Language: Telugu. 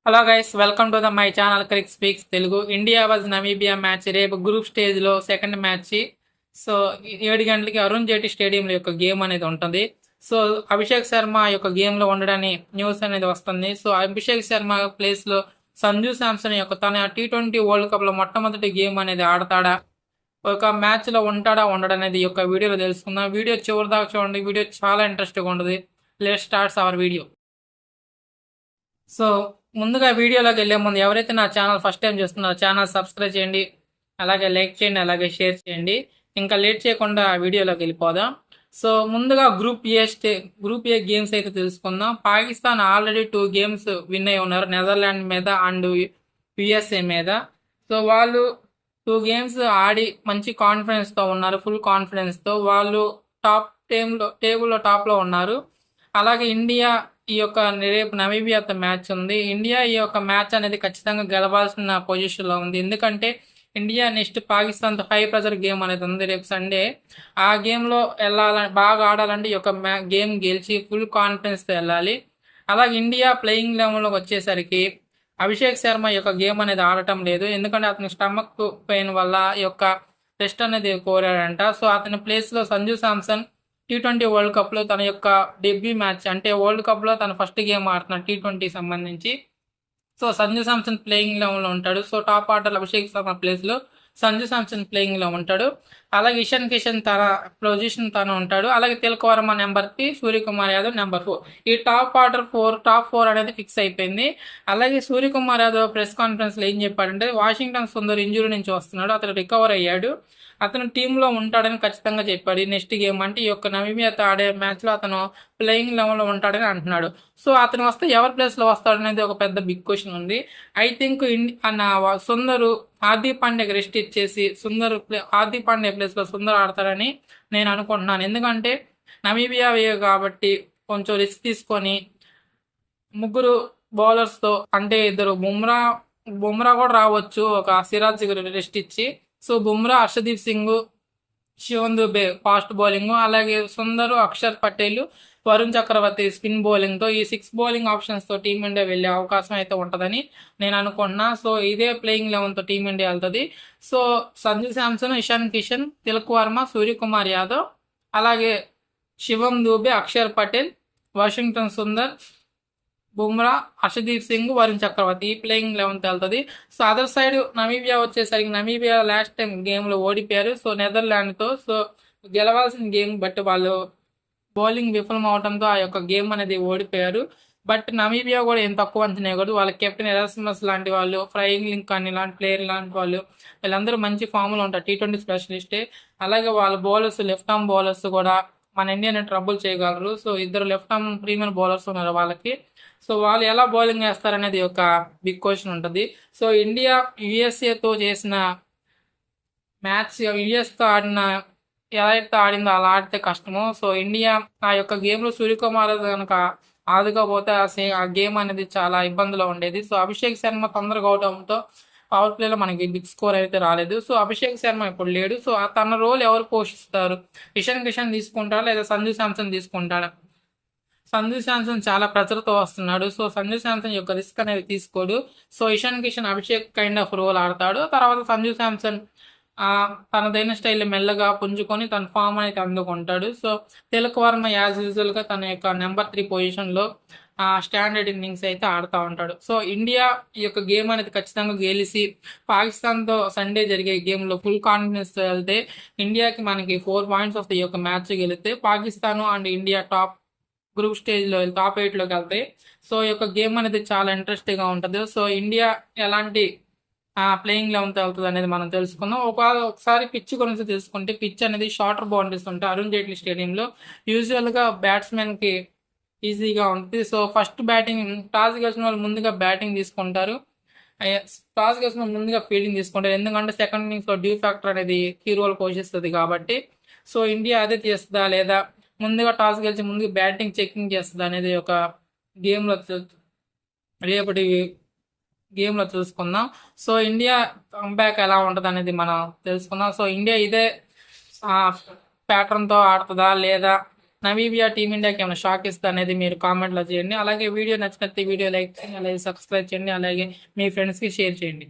Hello guys, welcome to my channel Crick speaks Telugu. India was Namibia match రేపు గ్రూప్ స్టేజ్లో సెకండ్ మ్యాచ్. సో 7 గంటలకి అరుణ్ జైట్లీ స్టేడియం యొక్క గేమ్ అనేది ఉంటుంది. సో అభిషేక్ శర్మ యొక్క గేమ్లో ఉండడని న్యూస్ అనేది వస్తుంది. సో అభిషేక్ శర్మ ప్లేస్లో సంజు శాంసన్ యొక్క తన T20 వరల్డ్ కప్లో మొట్టమొదటి గేమ్ అనేది ఆడతాడా, ఒక మ్యాచ్లో ఉంటాడా ఉండడా అనేది ఈ యొక్క వీడియోలో తెలుసుకుందాం. వీడియో చివరి దాకా చూడండి, వీడియో చాలా ఇంట్రెస్టింగ్ ఉంటుంది. Let's starts hour video. So ముందుగా వీడియోలోకి వెళ్ళే ముందు ఎవరైతే నా ఛానల్ ఫస్ట్ టైం చూస్తున్నారో ఛానల్ సబ్స్క్రైబ్ చేయండి, అలాగే లైక్ చేయండి, అలాగే షేర్ చేయండి. ఇంకా లేట్ చేయకుండా వీడియోలోకి వెళ్ళిపోదాం. సో ముందుగా గ్రూప్ ఏ గేమ్స్ అయితే తెలుసుకుందాం. పాకిస్తాన్ ఆల్రెడీ 2 గేమ్స్ విన్ అయి ఉన్నారు, నెదర్లాండ్ మీద అండ్ యుఎస్ఏ మీద. సో వాళ్ళు 2 గేమ్స్ ఆడి మంచి కాన్ఫిడెన్స్తో ఉన్నారు, ఫుల్ కాన్ఫిడెన్స్తో వాళ్ళు టేబుల్లో టాప్లో ఉన్నారు. అలాగే ఇండియా ఈ యొక్క రేపు నమీబియాతో మ్యాచ్ ఉంది. ఇండియా ఈ యొక్క మ్యాచ్ అనేది ఖచ్చితంగా గెలవాల్సిన పొజిషన్లో ఉంది. ఎందుకంటే ఇండియా నెక్స్ట్ పాకిస్తాన్తో హై ప్రెజర్ గేమ్ అనేది ఉంది రేపు సండే. ఆ గేమ్లో వెళ్ళాలని, బాగా ఆడాలంటే ఈ యొక్క గేమ్ గెలిచి ఫుల్ కాన్ఫిడెన్స్తో వెళ్ళాలి. అలాగే ఇండియా ప్లేయింగ్ లెవెల్లోకి వచ్చేసరికి అభిషేక్ శర్మ యొక్క గేమ్ అనేది ఆడటం లేదు, ఎందుకంటే అతని స్టమక్ పెయిన్ వల్ల ఈ యొక్క టెస్ట్ అనేది కోరాడంట. సో అతని ప్లేస్లో సంజు శాంసన్ T20 వరల్డ్ కప్లో తన యొక్క డెబ్యూ మ్యాచ్, అంటే వరల్డ్ కప్లో తన ఫస్ట్ గేమ్ ఆడుతున్నాడు T20 సంబంధించి. సో సంజు శాంసన్ ప్లేయింగ్ లెవెల్లో ఉంటాడు. So top order Abhishek Sharma ప్లేస్లో సంజు శాంసన్ ప్లేయింగ్లో ఉంటాడు. అలాగే ఇషాన్ కిషన్ తన పొజిషన్ తను ఉంటాడు. అలాగే తిలక్ వర్మ నెంబర్ 3, సూర్యకుమార్ యాదవ్ నెంబర్ 4. ఈ టాప్ 4 అనేది ఫిక్స్ అయిపోయింది. అలాగే సూర్యకుమార్ యాదవ్ ప్రెస్ కాన్ఫరెన్స్లో ఏం చెప్పాడంటే, వాషింగ్టన్ సుందర్ ఇంజురీ నుంచి వస్తున్నాడు, అతను రికవర్ అయ్యాడు, అతను టీంలో ఉంటాడని ఖచ్చితంగా చెప్పాడు. ఈ నెక్స్ట్ గేమ్ అంటే ఈ యొక్క నమీబియాతో ఆడే మ్యాచ్లో అతను ప్లేయింగ్ లెవెల్లో ఉంటాడని అంటున్నాడు. సో అతను వస్తే ఎవరి ప్లేస్లో వస్తాడనేది ఒక పెద్ద బిగ్ క్వశ్చన్ ఉంది. ఐ థింక్ సుందరు హార్దిక్ పాండ్యాకి రెస్ట్ ఇచ్చేసి హార్దిక్ పాండ్యా ప్లేస్లో సుందర్ ఆడతాడని నేను అనుకుంటున్నాను. ఎందుకంటే నమీబియా కాబట్టి కొంచెం రిస్క్ తీసుకొని ముగ్గురు బౌలర్స్తో, అంటే ఇద్దరు బుమ్రా కూడా రావచ్చు, ఒక సిరాజ్ రెస్ట్ ఇచ్చి. So Bumrah, Harshdeep Singh, Shivam Dube fast bowling, అలాగే సుందర్, అక్షర్ పటేల్, వరుణ్ చక్రవర్తి స్పిన్ బౌలింగ్తో ఈ 6 బౌలింగ్ ఆప్షన్స్తో టీమిండియా వెళ్ళే అవకాశం అయితే ఉంటుందని నేను అనుకుంటున్నా. సో ఇదే ప్లేయింగ్ లెవెన్తో టీమిండియా వెళ్తుంది. సో సంజు శాంసన్, ఇషాన్ కిషన్, తిలక్ వర్మ, సూర్యకుమార్ యాదవ్, అలాగే శివం దూబే, అక్షర్ పటేల్, వాషింగ్టన్ సుందర్, బుమ్రా, హర్షదీప్ సింగ్, వరుణ్ చక్రవర్తి ఈ ప్లేయింగ్ లెవెన్తో వెళ్తుంది. సో అదర్ సైడ్ నమీబియా వచ్చేసరికి నమీబియా లాస్ట్ టైం గేమ్లో ఓడిపోయారు, సో నెదర్లాండ్తో. సో గెలవాల్సిన గేమ్ బట్ వాళ్ళు బౌలింగ్ విఫలం అవడంతో ఆ యొక్క గేమ్ అనేది ఓడిపోయారు. బట్ నమీబియా కూడా ఏం తక్కువ అంచనా వేయకూడదు. వాళ్ళ కెప్టెన్ ఎరాస్మస్ లాంటి వాళ్ళు, ఫ్రైయింగ్ లింక్ కానీ ఇలాంటి ప్లేయర్ లాంటి వాళ్ళు, వీళ్ళందరూ మంచి ఫామ్లో ఉంటారు, T20 స్పెషలిస్టే. అలాగే వాళ్ళ బౌలర్స్, లెఫ్ట్ ఆర్మ్ బౌలర్స్ కూడా మన ఇండియాని ట్రబుల్ చేయగలరు. సో ఇద్దరు లెఫ్ట్ ఆర్మ్ ప్రీమియర్ బౌలర్స్ ఉన్నారు వాళ్ళకి. సో వాళ్ళు ఎలా బౌలింగ్ వేస్తారనేది ఒక బిగ్ క్వశ్చన్ ఉంటుంది. సో ఇండియా యుఎస్ఏతో చేసిన మ్యాచ్, యుఎస్తో ఎలా అయితే ఆడిందో అలా ఆడితే కష్టము. సో ఇండియా ఆ యొక్క గేమ్లో సూర్యకుమార్ కనుక ఆదుకోపోతే ఆ గేమ్ అనేది చాలా ఇబ్బందిలో ఉండేది. సో అభిషేక్ శర్మ తొందరగా అవుట్ అవడంతో పవర్ ప్లేలో మనకి బిగ్ స్కోర్ అయితే రాలేదు. సో అభిషేక్ శర్మ ఇప్పుడు లేడు. సో తన రోల్ ఎవరు పోషిస్తారు? ఇషాన్ కిషన్ తీసుకుంటాడా లేదా సంజు శాంసన్ తీసుకుంటాడా? సంజు శాంసన్ చాలా ప్రెజర్తో వస్తున్నాడు. సో సంజు శాంసన్ యొక్క రిస్క్ అనేది తీసుకోడు. So Ishan Kishan Abhishek kind of role ఆడతాడు. తర్వాత సంజు శాంసన్ తనదైన స్టైల్ మెల్లగా పుంజుకొని తన ఫామ్ అయితే అందుకుంటాడు. సో తిలక్ వర్మ యాజ్ యూజువల్గా తన యొక్క నెంబర్ 3 పొజిషన్లో స్టాండర్డ్ ఇన్నింగ్స్ అయితే ఆడుతూ ఉంటాడు. సో ఇండియా ఈ యొక్క గేమ్ అనేది ఖచ్చితంగా గెలిచి పాకిస్తాన్తో సండే జరిగే గేమ్లో ఫుల్ కాన్ఫిడెన్స్తో వెళ్తే ఇండియాకి మనకి 4 పాయింట్స్ వస్తాయి. ఈ యొక్క మ్యాచ్ గెలిస్తే పాకిస్తాన్ అండ్ ఇండియా గ్రూప్ స్టేజ్లో టాప్ 8లోకి వెళ్తాయి. సో ఈ యొక్క గేమ్ అనేది చాలా ఇంట్రెస్టింగ్గా ఉంటుంది. సో ఇండియా ఎలాంటి ప్లేయింగ్ లెవెన్తో వెళ్తుంది అనేది మనం తెలుసుకుందాం. ఒకసారి పిచ్ గురించి తెలుసుకుంటే, పిచ్ అనేది షార్టర్ బౌండరీస్ ఉంటాయి అరుణ్ జైట్లీ స్టేడియంలో. యూజువల్గా బ్యాట్స్మెన్కి ఈజీగా ఉంటుంది. సో ఫస్ట్ బ్యాటింగ్ టాస్ గెలిచిన వాళ్ళు ముందుగా బ్యాటింగ్ తీసుకుంటారు, టాస్ గెలిచిన వాళ్ళు ముందుగా ఫీల్డింగ్ తీసుకుంటారు, ఎందుకంటే సెకండ్ ఇన్నింగ్స్లో డ్యూ ఫ్యాక్టర్ అనేది కీ రోల్ పోషిస్తుంది కాబట్టి. సో ఇండియా అదే చేస్తుందా లేదా ముందుగా టాస్ గెలిచి ముందుగా బ్యాటింగ్ చెకింగ్ చేస్తుందా అనేది ఒక గేమ్లో రేపటి గేమ్లో చూసుకుందాం. సో ఇండియా కంబ్యాక్ ఎలా ఉంటుంది అనేది మనం తెలుసుకుందాం. సో ఇండియా ఇదే ప్యాటర్న్తో ఆడుతుందా లేదా నమీబియా టీమిండియాకి ఏమైనా షాక్ ఇస్తా అనేది మీరు కామెంట్లో చేయండి. అలాగే వీడియో నచ్చినట్లయితే వీడియో లైక్ చేయండి, అలాగే సబ్స్క్రైబ్ చేయండి, అలాగే మీ ఫ్రెండ్స్కి షేర్ చేయండి.